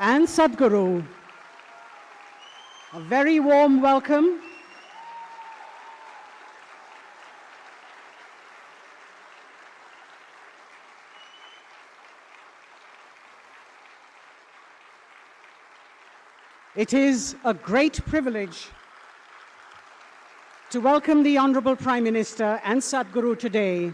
and Sadhguru. A very warm welcome. It is a great privilege to welcome the Honorable Prime Minister and Sadhguru today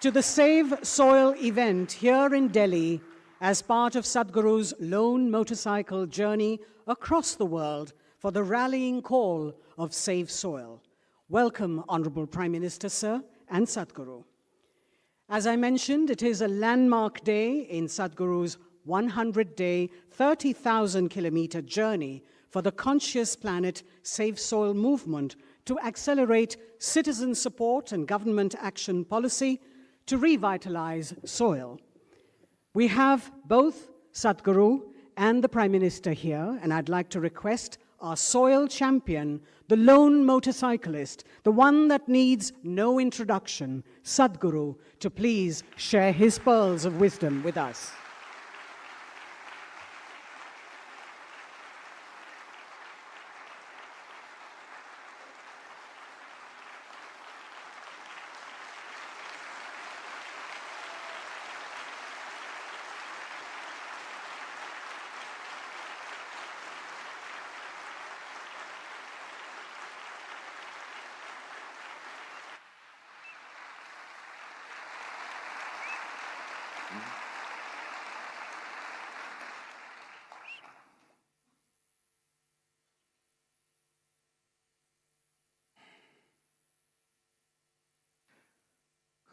to the Save Soil event here in Delhi as part of Sadhguru's lone motorcycle journey across the world for the rallying call of Save Soil. Welcome, Honorable Prime Minister, sir, and Sadhguru. As I mentioned, it is a landmark day in Sadhguru's 100-day, 30,000-kilometer journey for the Conscious Planet Save Soil movement to accelerate citizen support and government action policy to revitalize soil. We have both Sadhguru and the Prime Minister here, and I'd like to request our soil champion, the lone motorcyclist, the one that needs no introduction, Sadhguru, to please share his pearls of wisdom with us.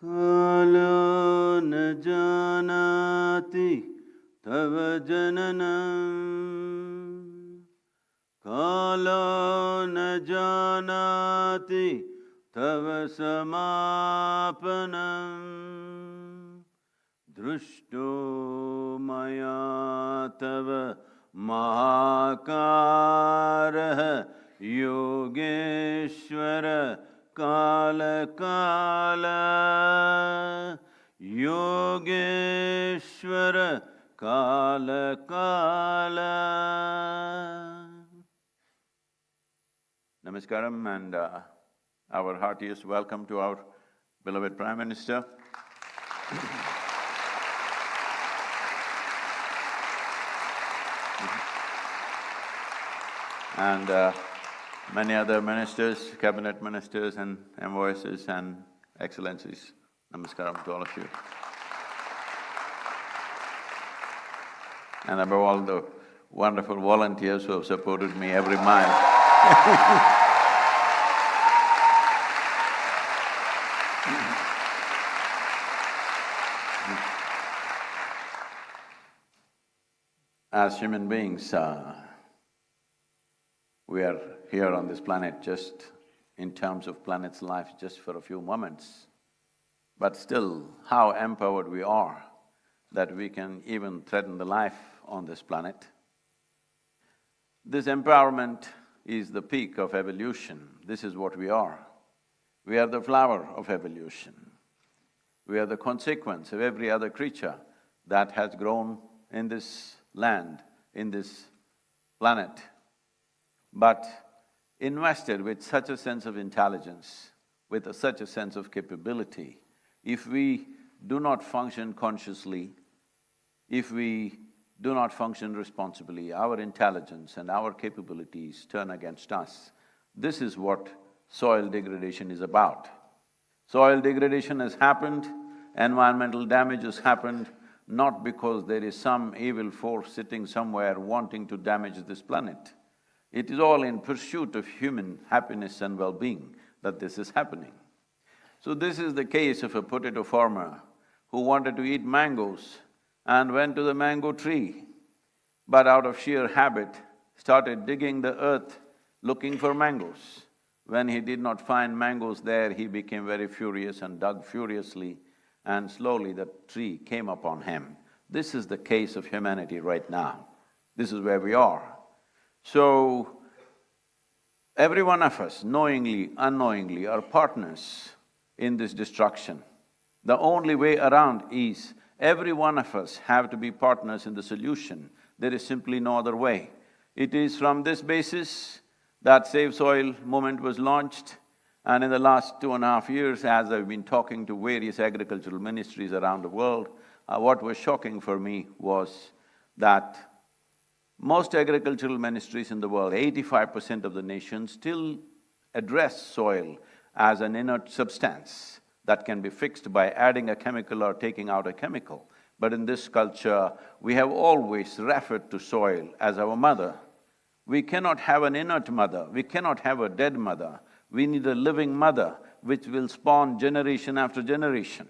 Kalo na janati tava jananam. Kalo na janati tava samapanam. Drushto maya tava mahakaraha yogeshwara Kala Kala Yogeshwara Kala Kala. Namaskaram and our heartiest welcome to our beloved Prime Minister. And many other ministers, cabinet ministers and envoys and excellencies. Namaskaram to all of you. And above all, the wonderful volunteers who have supported me every mile. As human beings, we are here on this planet just in terms of planet's life just for a few moments. But still, how empowered we are that we can even threaten the life on this planet. This empowerment is the peak of evolution. This is what we are. We are the flower of evolution. We are the consequence of every other creature that has grown in this land, in this planet. But invested with such a sense of intelligence, with such a sense of capability, if we do not function consciously, if we do not function responsibly, our intelligence and our capabilities turn against us. This is what soil degradation is about. Soil degradation has happened, environmental damage has happened, not because there is some evil force sitting somewhere wanting to damage this planet. It is all in pursuit of human happiness and well-being that this is happening. So this is the case of a potato farmer who wanted to eat mangoes and went to the mango tree, but out of sheer habit started digging the earth looking for mangoes. When he did not find mangoes there, he became very furious and dug furiously, and slowly the tree came upon him. This is the case of humanity right now. This is where we are. So, every one of us, knowingly, unknowingly, are partners in this destruction. The only way around is Every one of us have to be partners in the solution. There is simply no other way. It is from this basis that Save Soil movement was launched, and in the last 2.5 years, as I've been talking to various agricultural ministries around the world, what was shocking for me was that most agricultural ministries in the world, 85% of the nations, still address soil as an inert substance that can be fixed by adding a chemical or taking out a chemical. But in this culture, we have always referred to soil as our mother. We cannot have an inert mother, we cannot have a dead mother. We need a living mother which will spawn generation after generation.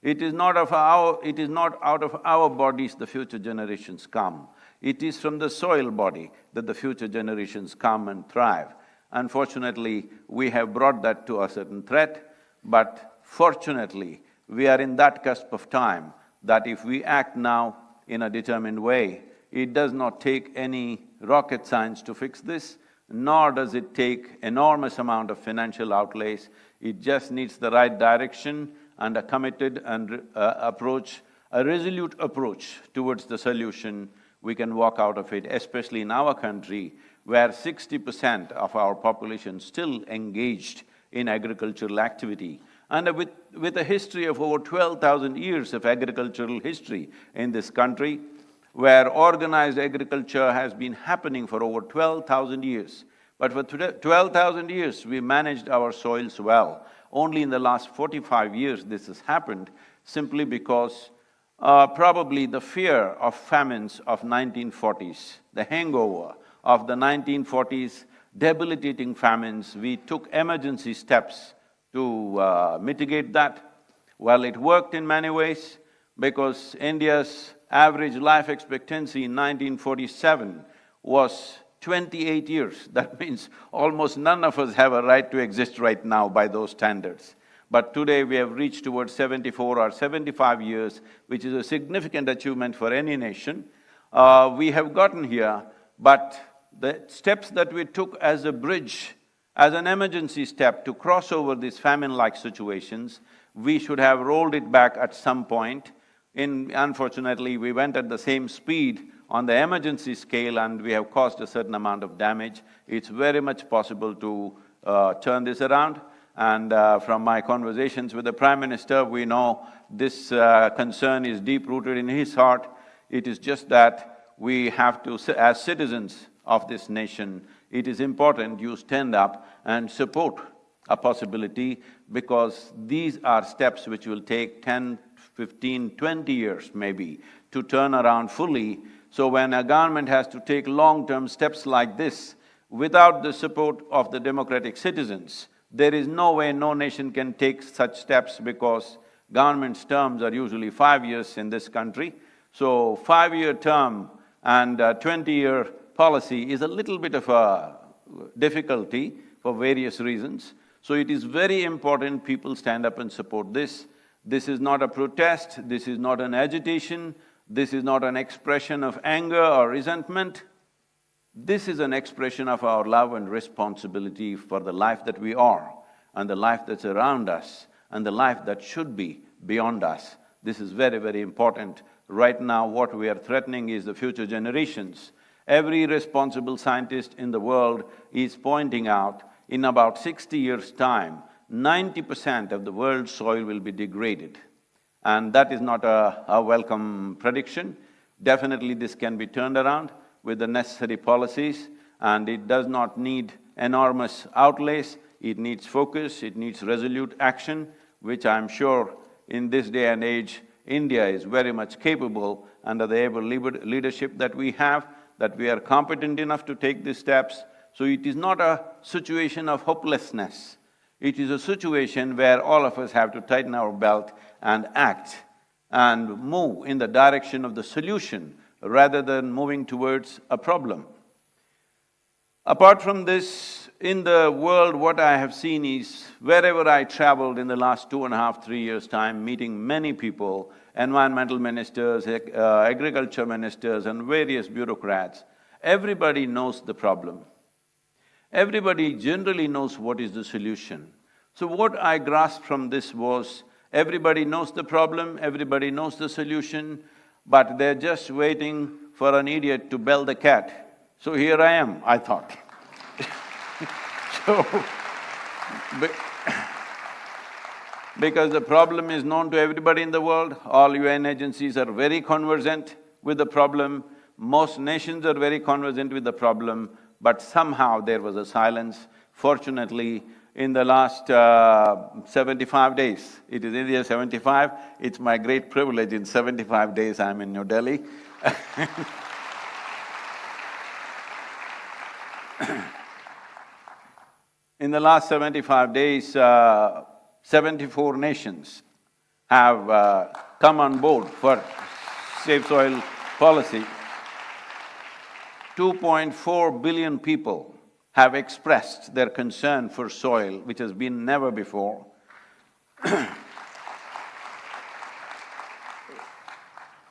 It is not out of our bodies the future generations come. It is from the soil body that the future generations come and thrive. Unfortunately, we have brought that to a certain threat, but fortunately, we are in that cusp of time that if we act now in a determined way, it does not take any rocket science to fix this, nor does it take enormous amount of financial outlays. It just needs the right direction and a committed and approach, a resolute approach towards the solution. We can walk out of it, especially in our country, where 60% of our population still engaged in agricultural activity. And with a history of over 12,000 years of agricultural history in this country, where organized agriculture has been happening for over 12,000 years. But for 12,000 years, we managed our soils well. Only in the last 45 years this has happened, simply because probably the fear of famines of 1940s, the hangover of the 1940s, debilitating famines, we took emergency steps to mitigate that. Well, it worked in many ways, because India's average life expectancy in 1947 was 28 years. That means almost none of us have a right to exist right now by those standards. But today we have reached towards 74 or 75 years, which is a significant achievement for any nation. We have gotten here, but the steps that we took as a bridge, as an emergency step to cross over these famine-like situations, we should have rolled it back at some point. Unfortunately, we went at the same speed on the emergency scale and we have caused a certain amount of damage. It's very much possible to turn this around. And from my conversations with the Prime Minister, we know this concern is deep-rooted in his heart. It is just that we have to, as citizens of this nation, it is important you stand up and support a possibility, because these are steps which will take 10, 15, 20 years maybe to turn around fully. So when a government has to take long-term steps like this, without the support of the democratic citizens, there is no way no nation can take such steps, because government's terms are usually 5 years in this country. So 5-year term and 20-year policy is a little bit of a difficulty for various reasons. So it is very important people stand up and support this. This is not a protest, this is not an agitation, this is not an expression of anger or resentment. This is an expression of our love and responsibility for the life that we are, and the life that's around us, and the life that should be beyond us. This is very, very important. Right now, what we are threatening is the future generations. Every responsible scientist in the world is pointing out, in about 60 years' time, 90% of the world's soil will be degraded. And that is not a welcome prediction. Definitely this can be turned around with the necessary policies, and it does not need enormous outlays. It needs focus, it needs resolute action, which I'm sure in this day and age, India is very much capable under the able leadership that we have, that we are competent enough to take these steps. So it is not a situation of hopelessness. It is a situation where all of us have to tighten our belt and act and move in the direction of the solution rather than moving towards a problem. Apart from this, in the world, what I have seen is, wherever I traveled in the last 2.5, 3 years' time, meeting many people, environmental ministers, agriculture ministers and various bureaucrats, everybody knows the problem. Everybody generally knows what is the solution. So what I grasped from this was, Everybody knows the problem, everybody knows the solution, but they're just waiting for an idiot to bell the cat. So here I am, I thought. So, because the problem is known to everybody in the world, all UN agencies are very conversant with the problem, most nations are very conversant with the problem, but somehow there was a silence. Fortunately, in the last 75 days, it is India 75, it's my great privilege, in 75 days I'm in New Delhi. In the last 75 days, 74 nations have come on board for safe soil policy. 2.4 billion people have expressed their concern for soil, which has been never before.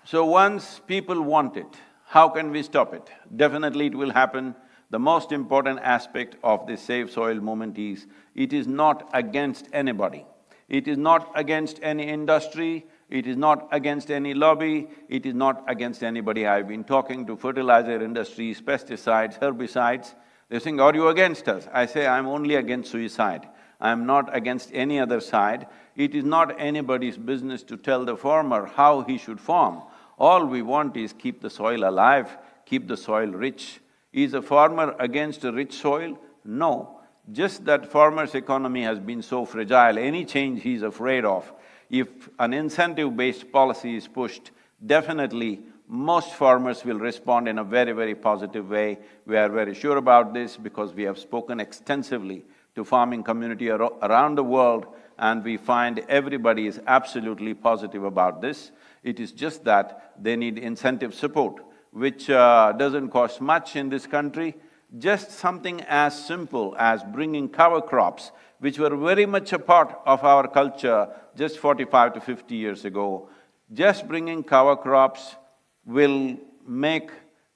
So once people want it, how can we stop it? Definitely it will happen. The most important aspect of this Save Soil movement is, it is not against anybody. It is not against any industry, it is not against any lobby, it is not against anybody. I've been talking to fertilizer industries, pesticides, herbicides. They're saying, are you against us? I say, I'm only against suicide. I'm not against any other side. It is not anybody's business to tell the farmer how he should farm. All we want is keep the soil alive, keep the soil rich. Is a farmer against a rich soil? No. Just that farmer's economy has been so fragile, any change he's afraid of. If an incentive-based policy is pushed, definitely most farmers will respond in a very, very positive way. We are very sure about this because we have spoken extensively to farming community around the world, and we find everybody is absolutely positive about this. It is just that they need incentive support, which doesn't cost much in this country. Just something as simple as bringing cover crops, which were very much a part of our culture just 45 to 50 years ago. Just bringing cover crops will make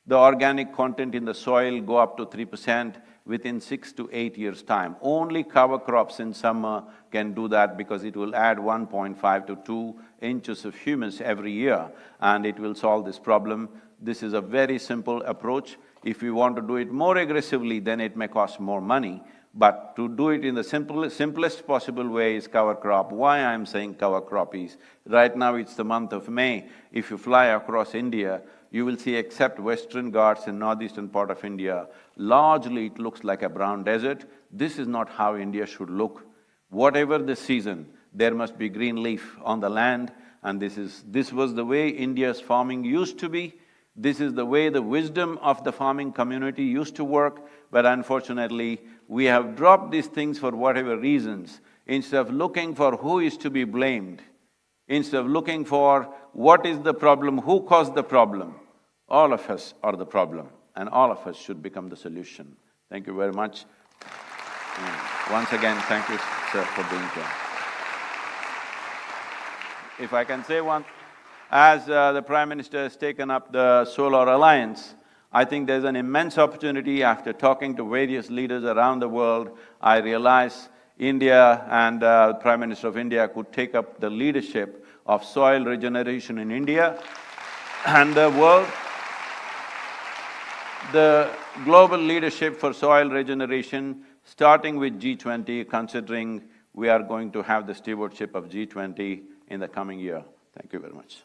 the organic content in the soil go up to 3% within 6 to 8 years' time. Only cover crops in summer can do that because it will add 1.5 to 2 inches of humus every year, and it will solve this problem. This is a very simple approach. If we want to do it more aggressively, then it may cost more money. But to do it in the simplest possible way is cover crop. Why I'm saying cover crop is, right now it's the month of May. If you fly across India, you will see, except Western Ghats and northeastern part of India, largely it looks like a brown desert. This is not how India should look. Whatever the season, there must be green leaf on the land, and this was the way India's farming used to be. This is the way the wisdom of the farming community used to work, but unfortunately, we have dropped these things for whatever reasons. Instead of looking for who is to be blamed, instead of looking for what is the problem, who caused the problem, all of us are the problem, and all of us should become the solution. Thank you very much. Once again, thank you, sir, for being here. If I can say one, as the Prime Minister has taken up the Solar Alliance, I think there's an immense opportunity. After talking to various leaders around the world, I realize India and the Prime Minister of India could take up the leadership of soil regeneration in India and the world. The global leadership for soil regeneration, starting with G20, considering we are going to have the stewardship of G20 in the coming year. Thank you very much.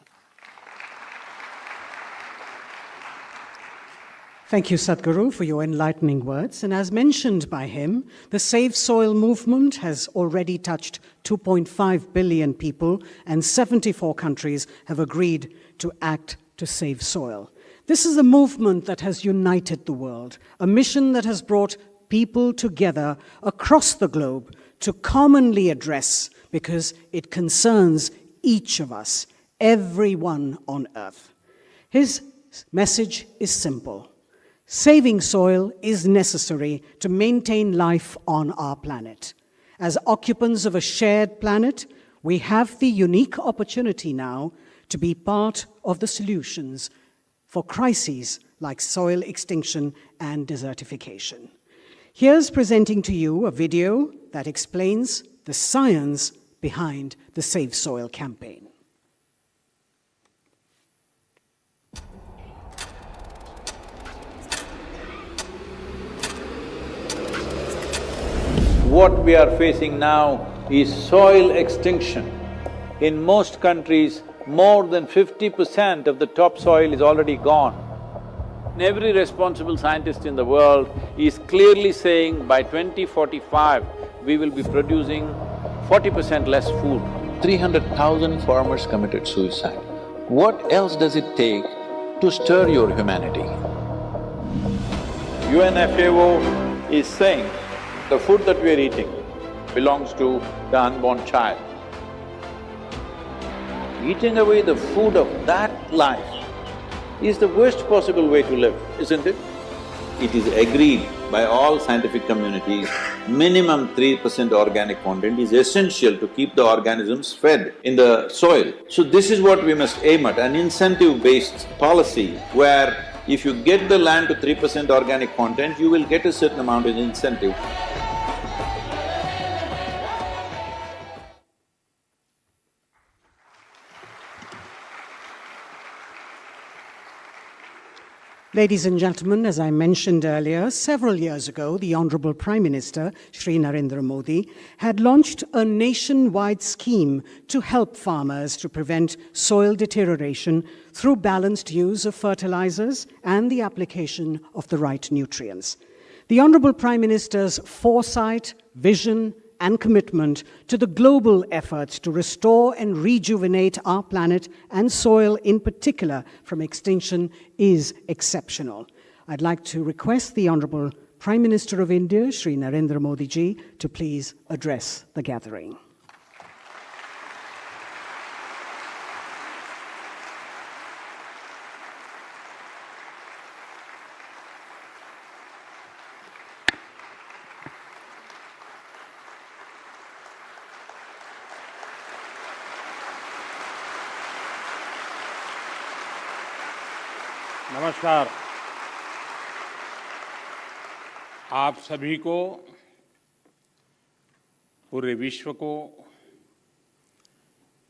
Thank you, Sadhguru, for your enlightening words. And as mentioned by him, the Save Soil movement has already touched 2.5 billion people, and 74 countries have agreed to act to save soil. This is a movement that has united the world, a mission that has brought people together across the globe to commonly address, because it concerns each of us, everyone on earth. His message is simple. Saving soil is necessary to maintain life on our planet. As occupants of a shared planet, we have the unique opportunity now to be part of the solutions for crises like soil extinction and desertification. Here's presenting to you a video that explains the science behind the Save Soil campaign. What we are facing now is soil extinction. In most countries, more than 50% of the topsoil is already gone. Every responsible scientist in the world is clearly saying by 2045, we will be producing 40% less food. 300,000 farmers committed suicide. What else does it take to stir your humanity? UNFAO is saying the food that we are eating belongs to the unborn child. Eating away the food of that life is the worst possible way to live, isn't it? It is agreed by all scientific communities, minimum 3% organic content is essential to keep the organisms fed in the soil. So this is what we must aim at, an incentive-based policy where if you get the land to 3% organic content, you will get a certain amount of incentive. Ladies and gentlemen, as I mentioned earlier, several years ago, the Honorable Prime Minister, Shri Narendra Modi, had launched a nationwide scheme to help farmers to prevent soil deterioration through balanced use of fertilizers and the application of the right nutrients. The Honorable Prime Minister's foresight, vision, and commitment to the global efforts to restore and rejuvenate our planet and soil in particular from extinction is exceptional. I'd like to request the Honorable Prime Minister of India, Shri Narendra Modi ji, to please address the gathering. नमस्कार। आप सभी को, पूरे विश्व को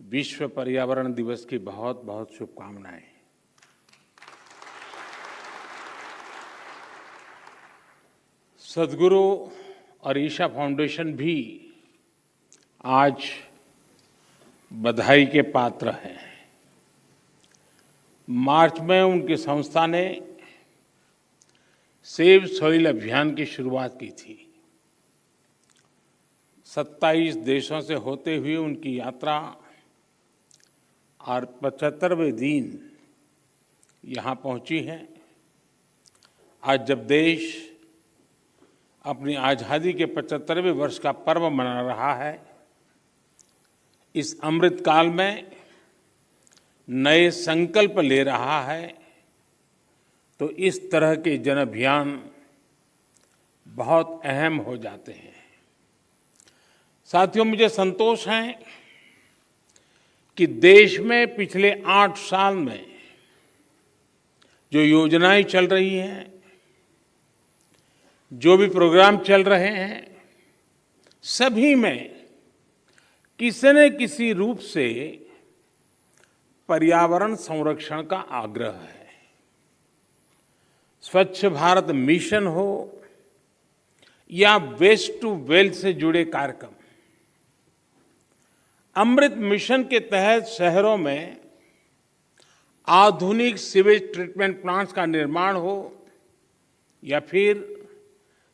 विश्व पर्यावरण दिवस की बहुत बहुत शुभकामनाएं। सद्गुरु और ईशा फाउंडेशन भी आज बधाई के पात्र हैं। मार्च में उनकी संस्था ने सेव सॉइल अभियान की शुरुआत की थी। 27 देशों से होते हुए उनकी यात्रा और 75वें दिन यहाँ पहुँची है। आज जब देश अपनी आज़ादी के 75वें वर्ष का पर्व मना रहा है, इस अमृत काल में नए संकल्प ले रहा है, तो इस तरह के जन अभियान बहुत अहम हो जाते हैं। साथियों, मुझे संतोष है कि देश में पिछले 8 साल में जो योजनाएं चल रही हैं, जो भी प्रोग्राम चल रहे हैं, सभी में किसी न किसी रूप से पर्यावरण संरक्षण का आग्रह है। स्वच्छ भारत मिशन हो या वेस्ट टू वेल्थ से जुड़े कार्यक्रम, अमृत मिशन के तहत शहरों में आधुनिक सीवेज ट्रीटमेंट प्लांट्स का निर्माण हो या फिर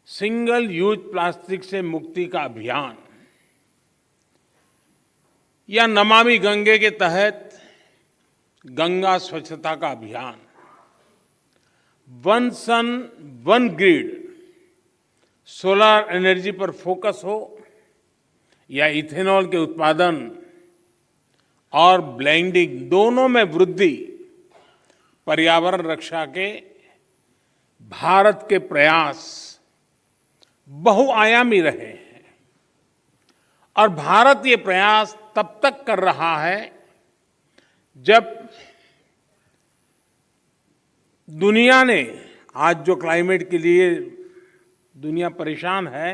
सिंगल यूज प्लास्टिक से मुक्ति का अभियान, या नमामि गंगे के तहत गंगा स्वच्छता का अभियान, one sun one grid solar energy पर फोकस हो या इथेनॉल के उत्पादन और ब्लेंडिंग, दोनों में वृद्धि, पर्यावरण रक्षा के भारत के प्रयास बहुआयामी रहे हैं। और भारत ये प्रयास तब तक कर रहा है जब दुनिया ने, आज जो क्लाइमेट के लिए दुनिया परेशान है,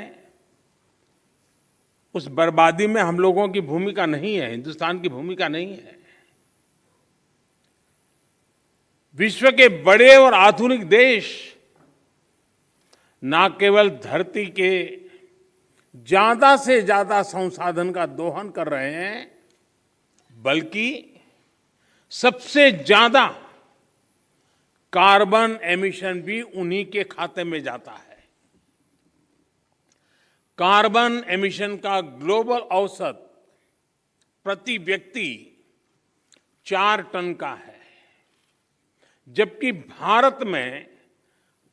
उस बर्बादी में हम लोगों की भूमिका नहीं है, हिंदुस्तान की भूमिका नहीं है। विश्व के बड़े और आधुनिक देश न केवल धरती के ज्यादा से ज्यादा संसाधन का दोहन कर रहे हैं, बल्कि सबसे ज्यादा कार्बन एमिशन भी उन्हीं के खाते में जाता है। कार्बन एमिशन का ग्लोबल औसत प्रति व्यक्ति 4 टन का है, जबकि भारत में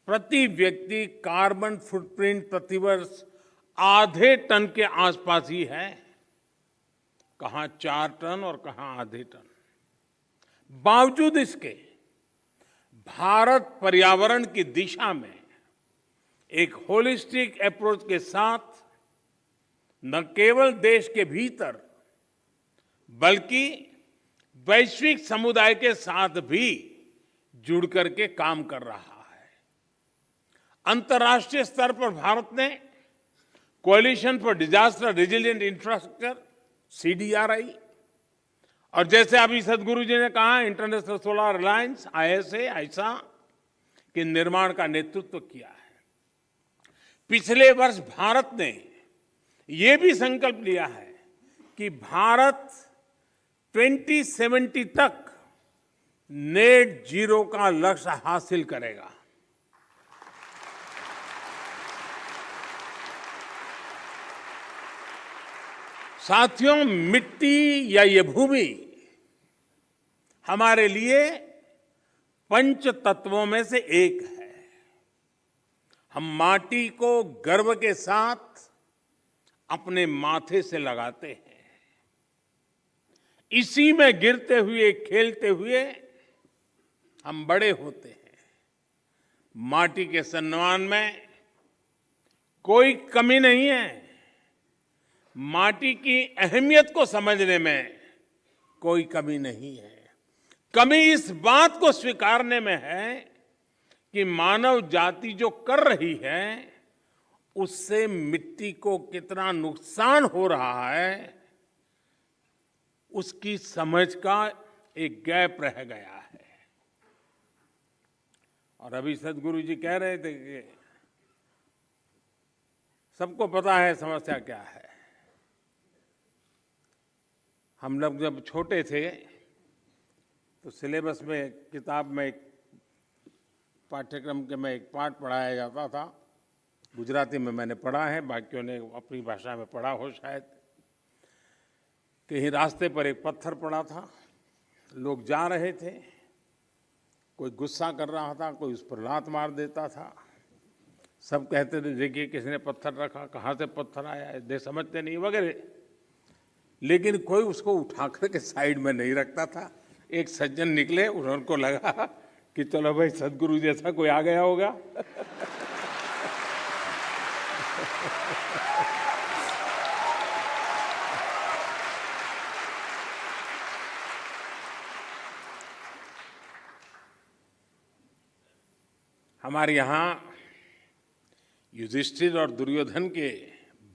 प्रति व्यक्ति कार्बन फुटप्रिंट प्रतिवर्ष आधे टन के आसपास ही है। कहां 4 टन और कहां आधे टन। बावजूद इसके भारत पर्यावरण की दिशा में एक होलिस्टिक अप्रोच के साथ न केवल देश के भीतर बल्कि वैश्विक समुदाय के साथ भी जुड़ करके काम कर रहा है। अंतर्राष्ट्रीय स्तर पर भारत ने coalition for disaster resilient infrastructure CDRI और जैसे अभी सदगुरु जी ने कहा इंटरनेशनल सोलर अलायंस ISA के निर्माण का नेतृत्व किया है। पिछले वर्ष भारत ने ये भी संकल्प लिया है कि भारत 2070 तक नेट जीरो का लक्ष्य हासिल करेगा। साथियों, मिट्टी या ये भूमि हमारे लिए पंच तत्वों में से एक है। हम माटी को गर्व के साथ अपने माथे से लगाते हैं। इसी में गिरते हुए खेलते हुए हम बड़े होते हैं। माटी के सम्मान में कोई कमी नहीं है। माटी की अहमियत को समझने में कोई कमी नहीं है। कमी इस बात को स्वीकारने में है कि मानव जाति जो कर रही है उससे मिट्टी को कितना नुकसान हो रहा है, उसकी समझ का एक गैप रह गया है। और अभी सदगुरु जी कह रहे थे कि सबको पता है समस्या क्या है। हम लोग जब छोटे थे तो सिलेबस में किताब में एक पाठ्यक्रम के में एक पाठ पढ़ाया जाता था। गुजराती में मैंने पढ़ा है, बाकियों ने अपनी भाषा में पढ़ा हो शायद। कहीं रास्ते पर एक पत्थर पड़ा था, लोग जा रहे थे, कोई गुस्सा कर रहा था, कोई उस पर लात मार देता था। सब कहते थे देखिए किसने पत्थर रखा, कहाँ से पत्थर आया, दे समझते नहीं वगैरह। लेकिन कोई उसको उठा करके साइड में नहीं रखता था। एक सज्जन निकले, उनको लगा कि चलो भाई सदगुरु जैसा कोई आ गया होगा। हमारे यहाँ युधिष्ठिर और दुर्योधन के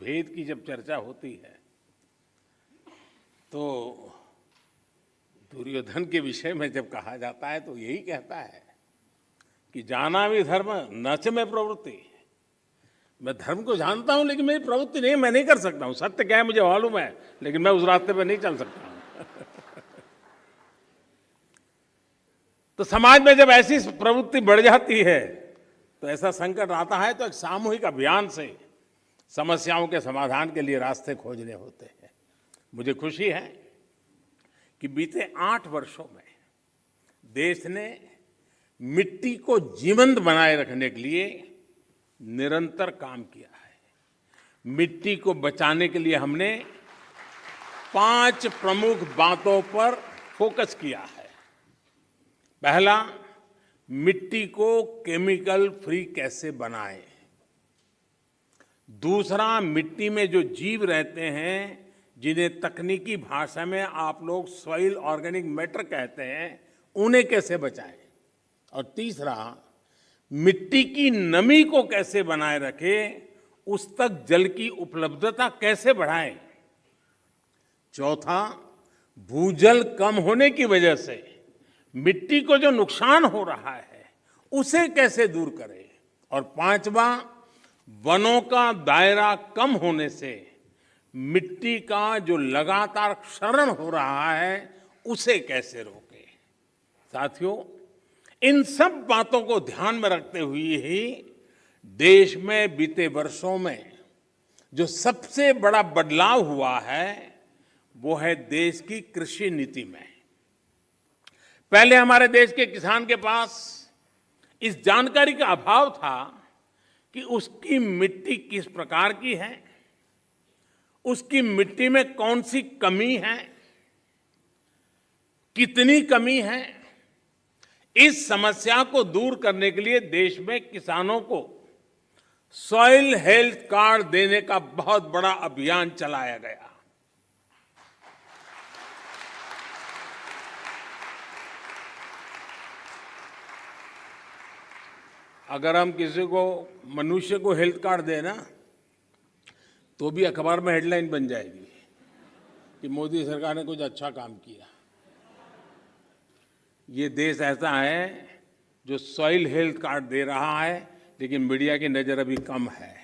भेद की जब चर्चा होती है तो दुर्योधन के विषय में जब कहा जाता है तो यही कहता है कि जाना भी धर्म न च में प्रवृत्ति। मैं धर्म को जानता हूं लेकिन मेरी प्रवृत्ति नहीं, मैं नहीं कर सकता हूं। सत्य क्या है मुझे मालूम है, लेकिन मैं उस रास्ते पर नहीं चल सकता हूं। तो समाज में जब ऐसी प्रवृत्ति बढ़ जाती है तो ऐसा संकट आता है तो एक सामूहिक अभियान से समस्याओं के समाधान के लिए रास्ते खोजने होते हैं। मुझे खुशी है कि बीते 8 वर्षों में देश ने मिट्टी को जीवंत बनाए रखने के लिए निरंतर काम किया है। मिट्टी को बचाने के लिए हमने 5 प्रमुख बातों पर फोकस किया है। पहला, मिट्टी को केमिकल फ्री कैसे बनाएं। दूसरा, मिट्टी में जो जीव रहते हैं जिन्हें तकनीकी भाषा में आप लोग सॉइल ऑर्गेनिक मैटर कहते हैं, उन्हें कैसे बचाएं। और तीसरा, मिट्टी की नमी को कैसे बनाए रखें उस तक जल की उपलब्धता कैसे बढ़ाएं? चौथा, भूजल कम होने की वजह से मिट्टी को जो नुकसान हो रहा है उसे कैसे दूर करें? और पांचवा, वनों का दायरा कम होने से मिट्टी का जो लगातार क्षरण हो रहा है उसे कैसे रोकें? साथियों, इन सब बातों को ध्यान में रखते हुए ही देश में बीते वर्षों में जो सबसे बड़ा बदलाव हुआ है वो है देश की कृषि नीति में। पहले हमारे देश के किसान के पास इस जानकारी का अभाव था कि उसकी मिट्टी किस प्रकार की है, उसकी मिट्टी में कौन सी कमी है, कितनी कमी है। इस समस्या को दूर करने के लिए देश में किसानों को सॉइल हेल्थ कार्ड देने का बहुत बड़ा अभियान चलाया गया। अगर हम किसी को, मनुष्य को हेल्थ कार्ड दें ना, तो भी अखबार में हेडलाइन बन जाएगी कि मोदी सरकार ने कुछ अच्छा काम किया। ये देश ऐसा है जो सॉइल हेल्थ कार्ड दे रहा है, लेकिन मीडिया की नजर अभी कम है।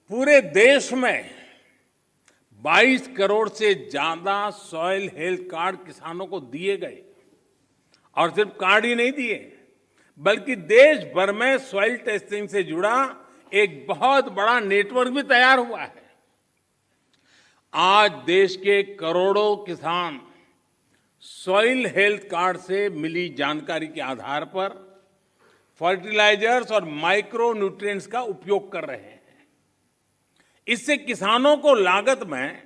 पूरे देश में 22 करोड़ से ज्यादा सॉइल हेल्थ कार्ड किसानों को दिए गए। और सिर्फ कार्ड ही नहीं दिए, बल्कि देश भर में सॉइल टेस्टिंग से जुड़ा एक बहुत बड़ा नेटवर्क भी तैयार हुआ है। आज देश के करोड़ों किसान सॉइल हेल्थ कार्ड से मिली जानकारी के आधार पर फर्टिलाइजर्स और माइक्रो न्यूट्रिएंट्स का उपयोग कर रहे हैं। इससे किसानों को लागत में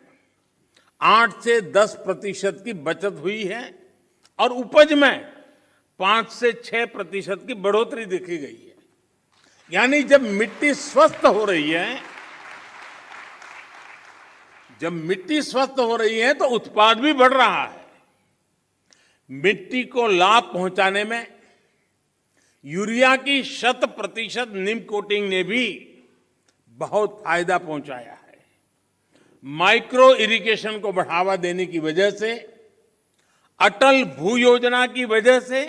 8 से 10% की बचत हुई है और उपज में 5 से 6% की बढ़ोतरी देखी गई है। यानी जब मिट्टी स्वस्थ हो रही है, तो उत्पाद भी बढ़ रहा है। मिट्टी को लाभ पहुंचाने में यूरिया की 100% नीम कोटिंग ने भी बहुत फायदा पहुंचाया है। माइक्रो इरिगेशन को बढ़ावा देने की वजह से, अटल भू योजना की वजह से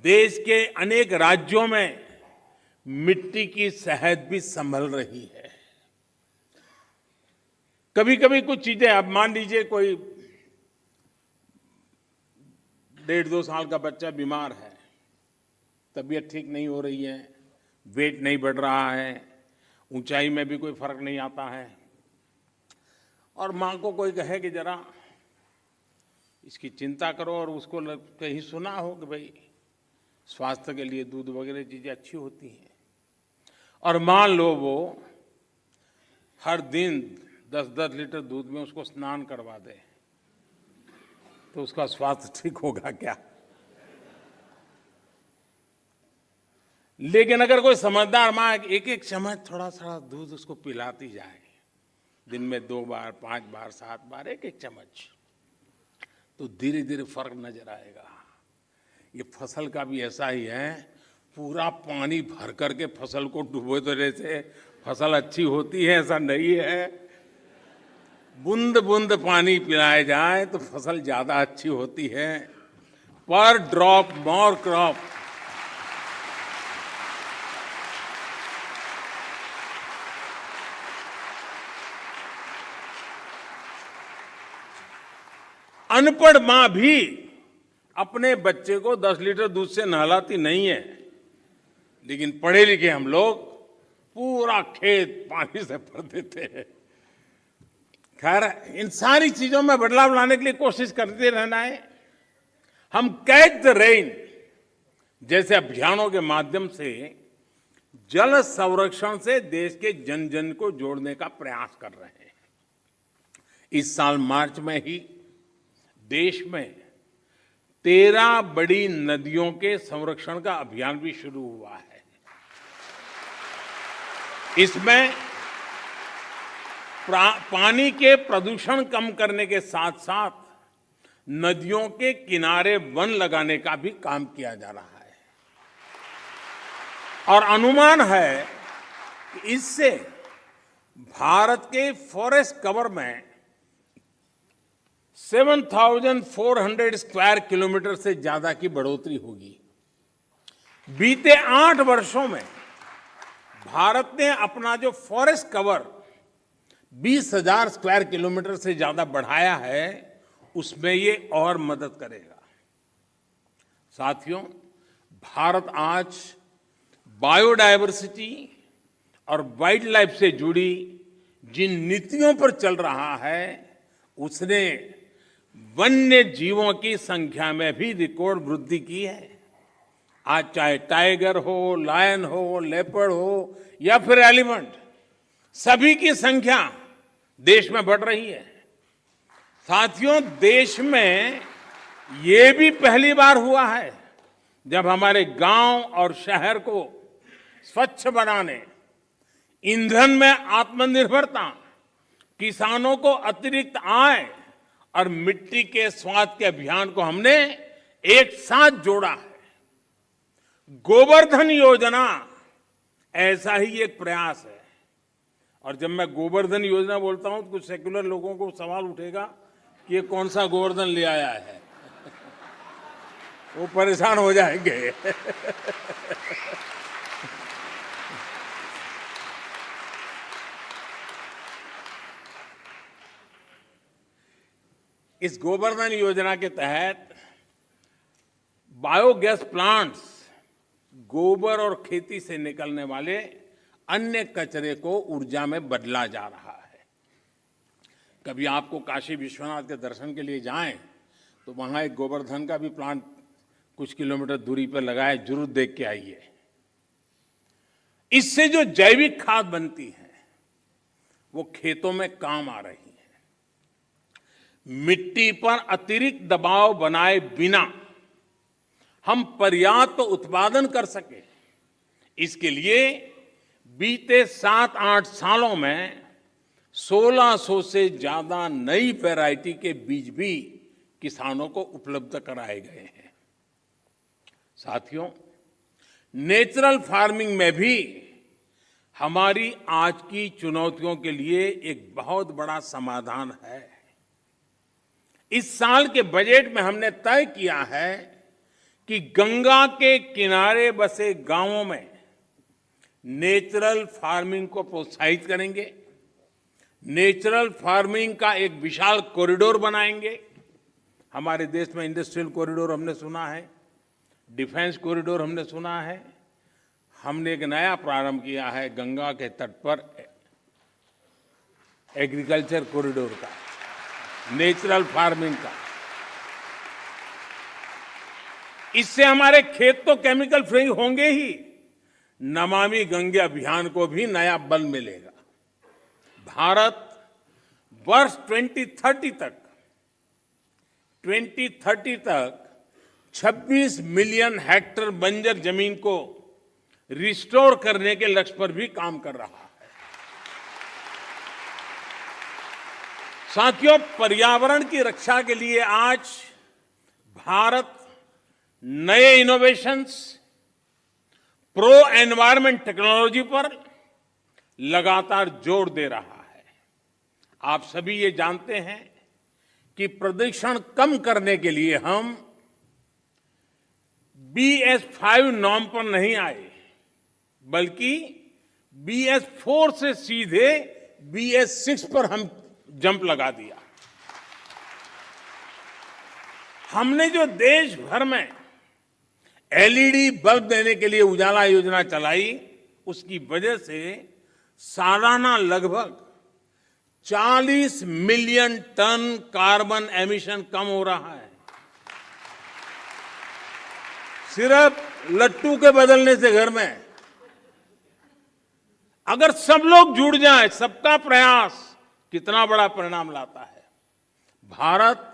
देश के अनेक राज्यों में मिट्टी की सेहत भी संभल रही है। कभी कभी कुछ चीजें, अब मान लीजिए कोई 1.5-2 साल का बच्चा बीमार है, तबीयत ठीक नहीं हो रही है, वेट नहीं बढ़ रहा है, ऊंचाई में भी कोई फर्क नहीं आता है, और मां को कोई कहे कि जरा इसकी चिंता करो, और उसको कहीं सुना हो कि भाई स्वास्थ्य के लिए दूध वगैरह चीजें अच्छी होती हैं, और मान लो वो हर दिन 10-10 लीटर दूध में उसको स्नान करवा दे, तो उसका स्वास्थ्य ठीक होगा क्या? लेकिन अगर कोई समझदार माँ एक एक चम्मच थोड़ा सा दूध उसको पिलाती जाए, दिन में 2 बार, 5 बार, 7 बार, एक चम्मच, तो धीरे धीरे फर्क नजर आएगा। ये फसल का भी ऐसा ही है, पूरा पानी भर करके फसल को डुबो देने से फसल अच्छी होती है ऐसा नहीं है। बूंद बूंद पानी पिलाया जाए तो फसल ज्यादा अच्छी होती है। पर ड्रॉप मोर क्रॉप। अनपढ़ मां भी अपने बच्चे को 10 लीटर दूध से नहलाती नहीं है, लेकिन पढ़े लिखे हम लोग पूरा खेत पानी से भर देते हैं। खैर, इन सारी चीजों में बदलाव लाने के लिए कोशिश करते रहना है। हम कैच द रेन जैसे अभियानों के माध्यम से जल संरक्षण से देश के जन जन को जोड़ने का प्रयास कर रहे हैं। इस साल मार्च में ही देश में 13 बड़ी नदियों के संरक्षण का अभियान भी शुरू हुआ है। इसमें पानी के प्रदूषण कम करने के साथ साथ नदियों के किनारे वन लगाने का भी काम किया जा रहा है और अनुमान है कि इससे भारत के फॉरेस्ट कवर में 7,400 स्क्वायर किलोमीटर से ज्यादा की बढ़ोतरी होगी। बीते 8 वर्षों में भारत ने अपना जो फॉरेस्ट कवर 20,000 स्क्वायर किलोमीटर से ज्यादा बढ़ाया है, उसमें ये और मदद करेगा। साथियों, भारत आज बायोडायवर्सिटी और वाइल्ड लाइफ से जुड़ी जिन नीतियों पर चल रहा है, उसने वन्य जीवों की संख्या में भी रिकॉर्ड वृद्धि की है। आज चाहे टाइगर हो, लायन हो, लेपर्ड हो या फिर एलिफेंट, सभी की संख्या देश में बढ़ रही है। साथियों, देश में ये भी पहली बार हुआ है जब हमारे गांव और शहर को स्वच्छ बनाने, ईंधन में आत्मनिर्भरता, किसानों को अतिरिक्त आय और मिट्टी के स्वास्थ्य के अभियान को हमने एक साथ जोड़ा है। गोवर्धन योजना ऐसा ही एक प्रयास है। और जब मैं गोवर्धन योजना बोलता हूं तो कुछ सेक्युलर लोगों को सवाल उठेगा कि ये कौन सा गोवर्धन ले आया है। वो परेशान हो जाएंगे। इस गोवर्धन योजना के तहत बायोगैस प्लांट्स गोबर और खेती से निकलने वाले अन्य कचरे को ऊर्जा में बदला जा रहा है। कभी आपको काशी विश्वनाथ के दर्शन के लिए जाएं तो वहां एक गोवर्धन का भी प्लांट कुछ किलोमीटर दूरी पर लगा है, जरूर देख के आइए। इससे जो जैविक खाद बनती है वो खेतों में काम आ रही है। मिट्टी पर अतिरिक्त दबाव बनाए बिना हम पर्याप्त उत्पादन कर सके, इसके लिए बीते 7-8 सालों में 1600 से ज्यादा नई वैरायटी के बीज भी किसानों को उपलब्ध कराए गए हैं। साथियों, नेचुरल फार्मिंग में भी हमारी आज की चुनौतियों के लिए एक बहुत बड़ा समाधान है। इस साल के बजट में हमने तय किया है कि गंगा के किनारे बसे गांवों में नेचुरल फार्मिंग को प्रोत्साहित करेंगे। नेचुरल फार्मिंग का एक विशाल कॉरिडोर बनाएंगे। हमारे देश में इंडस्ट्रियल कॉरिडोर हमने सुना है, डिफेंस कॉरिडोर हमने सुना है। हमने एक नया प्रारंभ किया है गंगा के तट पर एग्रीकल्चर कॉरिडोर का, नेचुरल फार्मिंग का। इससे हमारे खेत तो केमिकल फ्री होंगे ही, नमामि गंगे अभियान को भी नया बल मिलेगा। भारत वर्ष 2030 तक 26 मिलियन हेक्टेयर बंजर जमीन को रिस्टोर करने के लक्ष्य पर भी काम कर रहा है। साथियों, पर्यावरण की रक्षा के लिए आज भारत नए इनोवेशंस, प्रो एनवायरमेंट टेक्नोलॉजी पर लगातार जोर दे रहा है। आप सभी ये जानते हैं कि प्रदूषण कम करने के लिए हम BS5 नॉर्म पर नहीं आए, बल्कि BS4 से सीधे BS6 पर हम जंप लगा दिया। हमने जो देश भर में LED बल्ब देने के लिए उजाला योजना चलाई, उसकी वजह से सालाना लगभग 40 मिलियन टन कार्बन एमिशन कम हो रहा है। सिर्फ लट्टू के बदलने से घर में अगर सब लोग जुड़ जाएं, सबका प्रयास कितना बड़ा परिणाम लाता है। भारत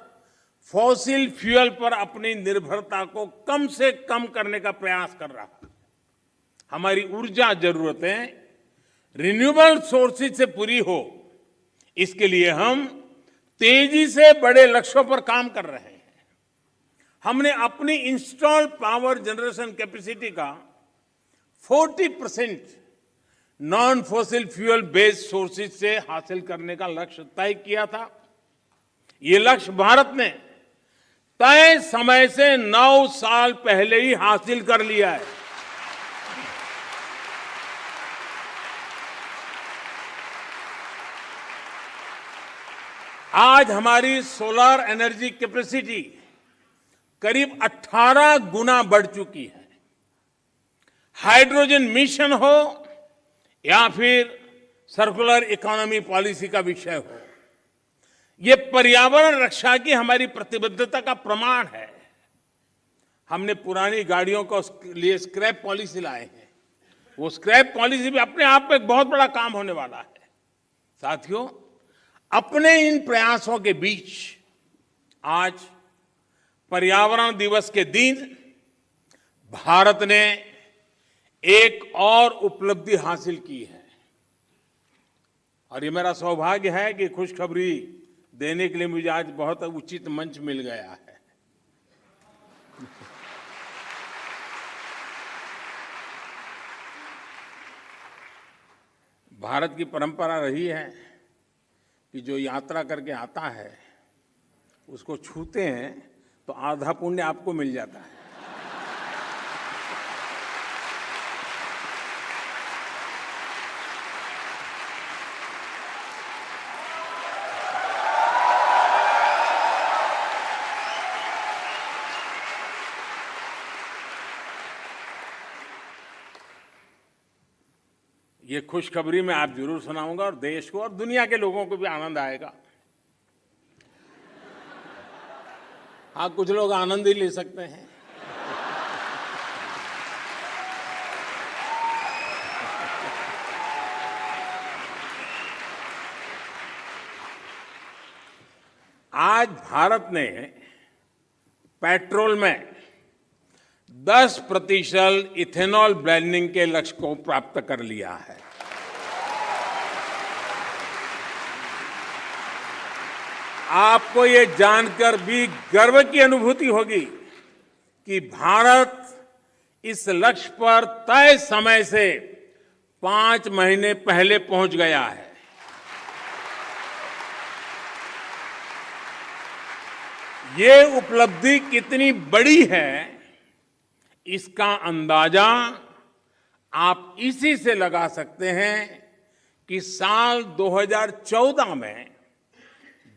फॉसिल फ्यूल पर अपनी निर्भरता को कम से कम करने का प्रयास कर रहा है। हमारी ऊर्जा जरूरतें रिन्यूएबल सोर्सेज से पूरी हो, इसके लिए हम तेजी से बड़े लक्ष्यों पर काम कर रहे हैं। हमने अपनी इंस्टॉल्ड पावर जनरेशन कैपेसिटी का 40% non fossil fuel based sources से हासिल करने का लक्ष्य तय किया था। ये लक्ष्य भारत ने तय समय से 9 साल पहले ही हासिल कर लिया है। आज हमारी सोलर एनर्जी कैपेसिटी करीब 18 गुना बढ़ चुकी है। हाइड्रोजन मिशन हो या फिर सर्कुलर इकोनॉमी पॉलिसी का विषय हो, ये पर्यावरण रक्षा की हमारी प्रतिबद्धता का प्रमाण है। हमने पुरानी गाड़ियों को लिए स्क्रैप पॉलिसी लाए हैं। वो स्क्रैप पॉलिसी भी अपने आप में एक बहुत बड़ा काम होने वाला है। साथियों, अपने इन प्रयासों के बीच आज पर्यावरण दिवस के दिन भारत ने एक और उपलब्धि हासिल की है और ये मेरा सौभाग्य है कि खुशखबरी देने के लिए मुझे आज बहुत उचित मंच मिल गया है। भारत की परंपरा रही है कि जो यात्रा करके आता है उसको छूते हैं तो आधा पुण्य आपको मिल जाता है। ये खुशखबरी मैं आप जरूर सुनाऊंगा और देश को और दुनिया के लोगों को भी आनंद आएगा। हाँ, कुछ लोग आनंद ही ले सकते हैं। आज भारत ने पेट्रोल में 10% इथेनॉल ब्लेंडिंग के लक्ष्य को प्राप्त कर लिया है। आपको ये जानकर भी गर्व की अनुभूति होगी कि भारत इस लक्ष्य पर तय समय से 5 महीने पहले पहुंच गया है। ये उपलब्धि कितनी बड़ी है, इसका अंदाजा आप इसी से लगा सकते हैं कि साल 2014 में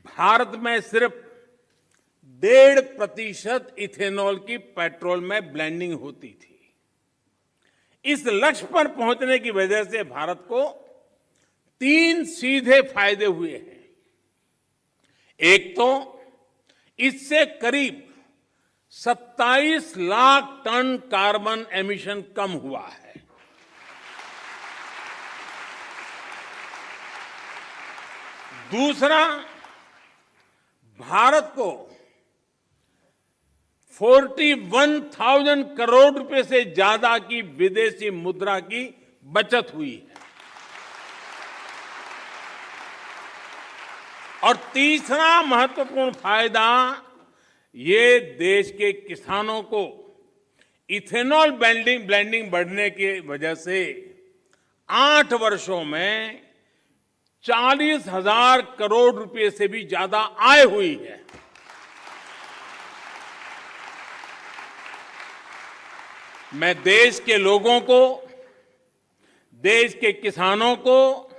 भारत में सिर्फ 1.5% इथेनॉल की पेट्रोल में ब्लेंडिंग होती थी। इस लक्ष्य पर पहुंचने की वजह से भारत को 3 सीधे फायदे हुए हैं। एक तो इससे करीब 27 लाख टन कार्बन एमिशन कम हुआ है। दूसरा, भारत को 41,000 करोड़ रुपए से ज्यादा की विदेशी मुद्रा की बचत हुई है। और तीसरा महत्वपूर्ण फायदा, ये देश के किसानों को इथेनॉल ब्लेंडिंग बढ़ने की वजह से 8 वर्षों में 40,000 करोड़ रुपए से भी ज्यादा आय हुई है। मैं देश के लोगों को, देश के किसानों को,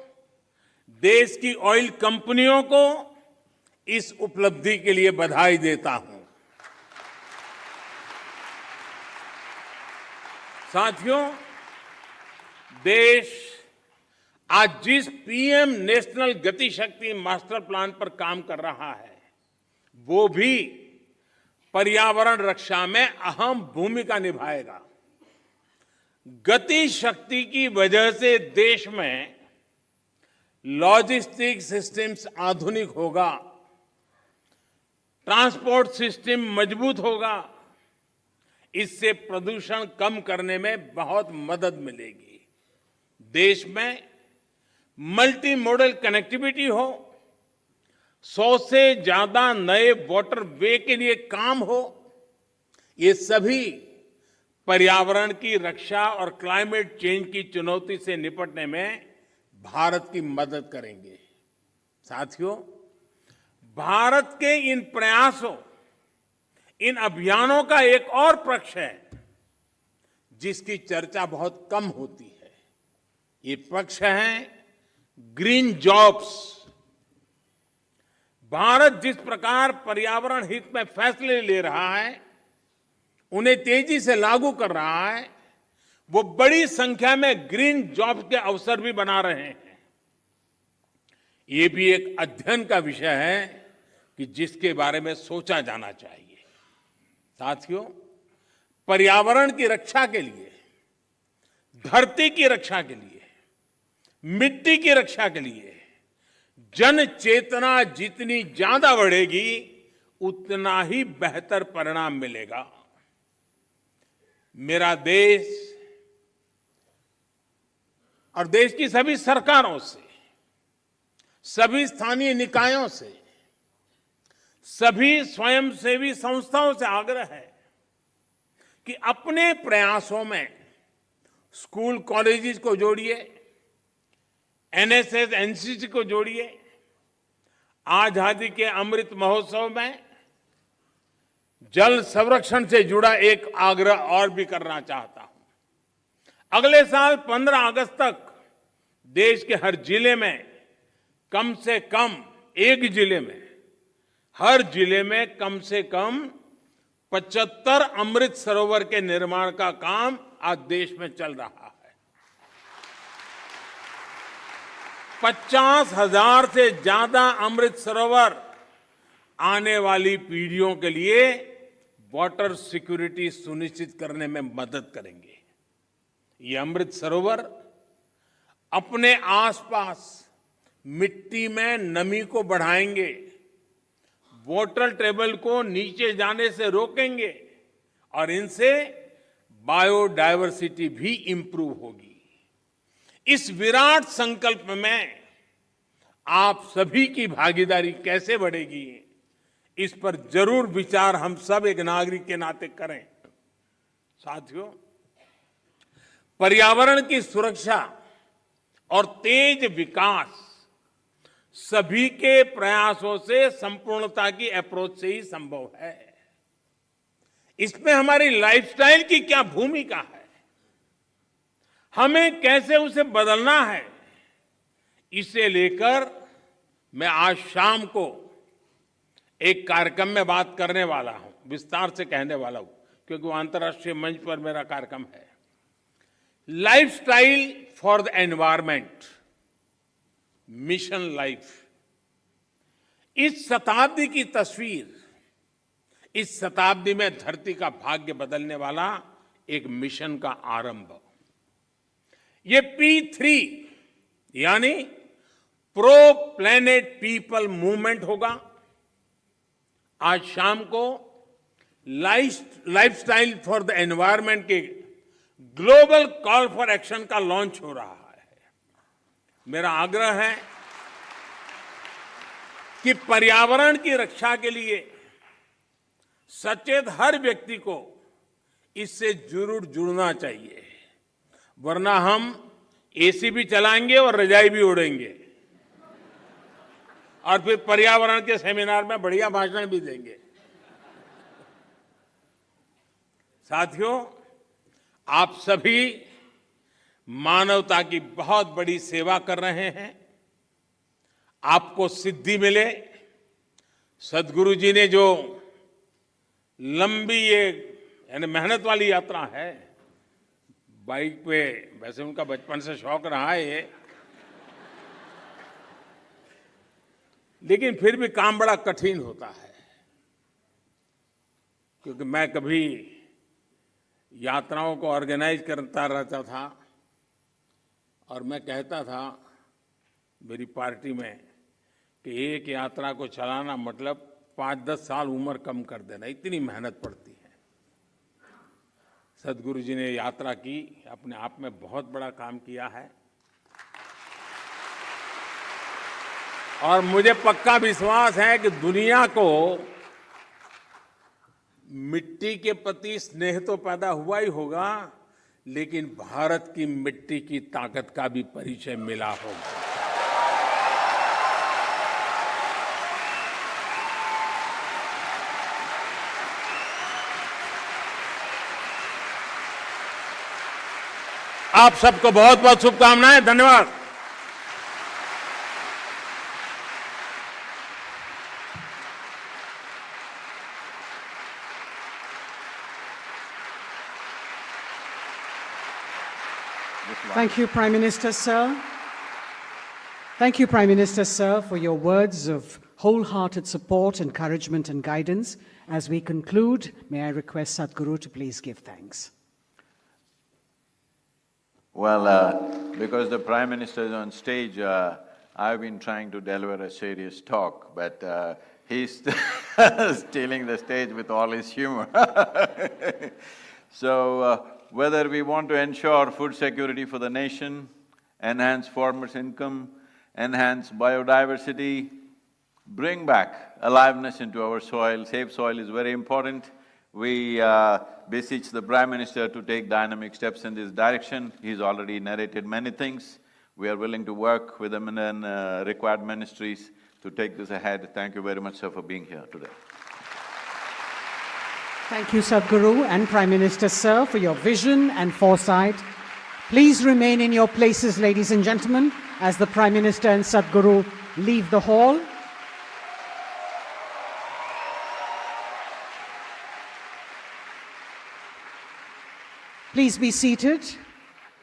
देश की ऑयल कंपनियों को इस उपलब्धि के लिए बधाई देता हूं। साथियों, देश आज जिस पीएम नेशनल गति शक्ति मास्टर प्लान पर काम कर रहा है, वो भी पर्यावरण रक्षा में अहम भूमिका निभाएगा। गति शक्ति की वजह से देश में लॉजिस्टिक सिस्टम्स आधुनिक होगा, ट्रांसपोर्ट सिस्टम मजबूत होगा। इससे प्रदूषण कम करने में बहुत मदद मिलेगी। देश में मल्टी मॉडल कनेक्टिविटी हो, 100 से ज्यादा नए वाटर वे के लिए काम हो, ये सभी पर्यावरण की रक्षा और क्लाइमेट चेंज की चुनौती से निपटने में भारत की मदद करेंगे। साथियों, भारत के इन प्रयासों, इन अभियानों का एक और पक्ष है जिसकी चर्चा बहुत कम होती है। ये पक्ष है ग्रीन जॉब्स। भारत जिस प्रकार पर्यावरण हित में फैसले ले रहा है, उन्हें तेजी से लागू कर रहा है, वो बड़ी संख्या में ग्रीन जॉब्स के अवसर भी बना रहे हैं। ये भी एक अध्ययन का विषय है कि जिसके बारे में सोचा जाना चाहिए। साथियों, पर्यावरण की रक्षा के लिए, धरती की रक्षा के लिए, मिट्टी की रक्षा के लिए जन चेतना जितनी ज्यादा बढ़ेगी, उतना ही बेहतर परिणाम मिलेगा। मेरा देश और देश की सभी सरकारों से, सभी स्थानीय निकायों से, सभी स्वयंसेवी संस्थाओं से आग्रह है कि अपने प्रयासों में स्कूल कॉलेजेस को जोड़िए, एनएसएस एनसीसी को जोड़िए। आजादी के अमृत महोत्सव में जल संरक्षण से जुड़ा एक आग्रह और भी करना चाहता हूं। अगले साल 15 अगस्त तक देश के हर जिले में, कम से कम एक जिले में, हर जिले में कम से कम 75 अमृत सरोवर के निर्माण का काम आज देश में चल रहा है। 50,000 से ज्यादा अमृत सरोवर आने वाली पीढ़ियों के लिए वाटर सिक्योरिटी सुनिश्चित करने में मदद करेंगे। ये अमृत सरोवर अपने आसपास मिट्टी में नमी को बढ़ाएंगे, वाटर टेबल को नीचे जाने से रोकेंगे और इनसे बायोडायवर्सिटी भी इंप्रूव होगी। इस विराट संकल्प में आप सभी की भागीदारी कैसे बढ़ेगी, इस पर जरूर विचार हम सब एक नागरिक के नाते करें। साथियों, पर्यावरण की सुरक्षा और तेज विकास सभी के प्रयासों से संपूर्णता की अप्रोच से ही संभव है। इसमें हमारी लाइफस्टाइल की क्या भूमिका है, हमें कैसे उसे बदलना है, इसे लेकर मैं आज शाम को एक कार्यक्रम में बात करने वाला हूं, विस्तार से कहने वाला हूं, क्योंकि वो अंतर्राष्ट्रीय मंच पर मेरा कार्यक्रम है। Lifestyle for the environment, mission life. इस शताब्दी की तस्वीर, इस शताब्दी में धरती का भाग्य बदलने वाला एक मिशन का आरंभ। ये P3 यानी प्रो प्लेनेट पीपल मूवमेंट होगा। आज शाम को लाइफस्टाइल फॉर द एनवायरमेंट के ग्लोबल कॉल फॉर एक्शन का लॉन्च हो रहा है। मेरा आग्रह है कि पर्यावरण की रक्षा के लिए सचेत हर व्यक्ति को इससे जरूर जुड़ना चाहिए, वरना हम एसी भी चलाएंगे और रजाई भी उड़ेंगे और फिर पर्यावरण के सेमिनार में बढ़िया भाषण भी देंगे। साथियों, आप सभी मानवता की बहुत बड़ी सेवा कर रहे हैं। आपको सिद्धि मिले। सदगुरु जी ने जो लंबी ये यानी मेहनत वाली यात्रा है, बाइक पे, वैसे उनका बचपन से शौक रहा है ये, लेकिन फिर भी काम बड़ा कठिन होता है। क्योंकि मैं कभी यात्राओं को ऑर्गेनाइज करता रहता था और मैं कहता था मेरी पार्टी में कि एक यात्रा को चलाना मतलब 5-10 साल उम्र कम कर देना, इतनी मेहनत पड़ती है। सदगुरु जी ने यात्रा की, अपने आप में बहुत बड़ा काम किया है और मुझे पक्का विश्वास है कि दुनिया को मिट्टी के प्रति स्नेह तो पैदा हुआ ही होगा, लेकिन भारत की मिट्टी की ताकत का भी परिचय मिला होगा। आप सबको बहुत बहुत शुभकामनाएं। धन्यवाद। Thank you, Prime Minister, sir. Thank you, Prime Minister, sir, for your words of wholehearted support, encouragement, and guidance. As we conclude, may I request Sadhguru to please give thanks. Well, because the Prime Minister is on stage, I've been trying to deliver a serious talk, but he's stealing the stage with all his humor. So, whether we want to ensure food security for the nation, enhance farmers' income, enhance biodiversity, bring back aliveness into our soil, save soil is very important. We beseech the Prime Minister to take dynamic steps in this direction. He's already narrated many things. We are willing to work with him in required ministries to take this ahead. Thank you very much, sir, for being here today. Thank you, Sadhguru and Prime Minister, sir, for your vision and foresight. Please remain in your places, ladies and gentlemen, as the Prime Minister and Sadhguru leave the hall. Please be seated.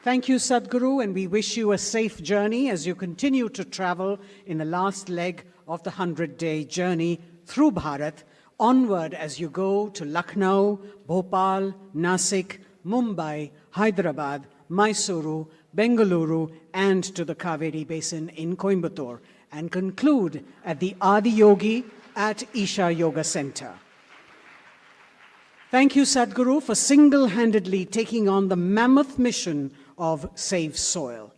Thank you, Sadhguru, and we wish you a safe journey as you continue to travel in the last leg of the 100-day journey through Bharat, onward as you go to Lucknow, Bhopal, Nasik, Mumbai, Hyderabad, Mysuru, Bengaluru, and to the Kaveri Basin in Coimbatore, and conclude at the Adi Yogi at Isha Yoga Center. Thank you, Sadhguru, for single-handedly taking on the mammoth mission of Save Soil.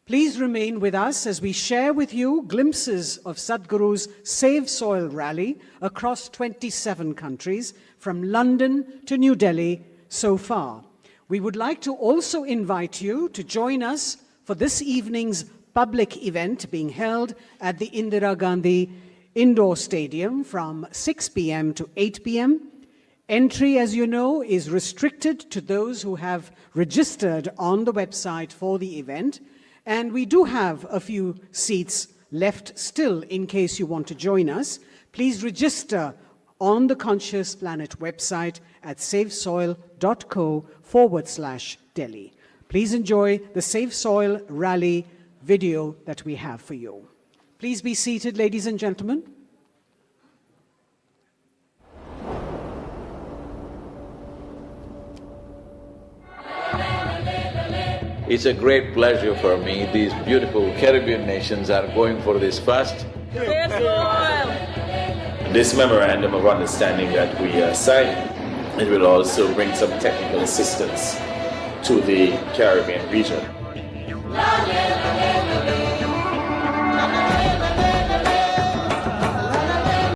Please remain with us as we share with you glimpses of Sadhguru's Save Soil rally across 27 countries, from London to New Delhi so far. We would like to also invite you to join us for this evening's public event being held at the Indira Gandhi Indoor Stadium from 6 p.m. to 8 p.m. Entry, as you know, is restricted to those who have registered on the website for the event, and we do have a few seats left still in case you want to join us. Please register on the Conscious Planet website at savesoil.co/Delhi. Please enjoy the Save Soil rally video that we have for you. Please be seated, ladies and gentlemen. It's a great pleasure for me. These beautiful Caribbean nations are going for this fast. This memorandum of understanding that we signed, it will also bring some technical assistance to the Caribbean region.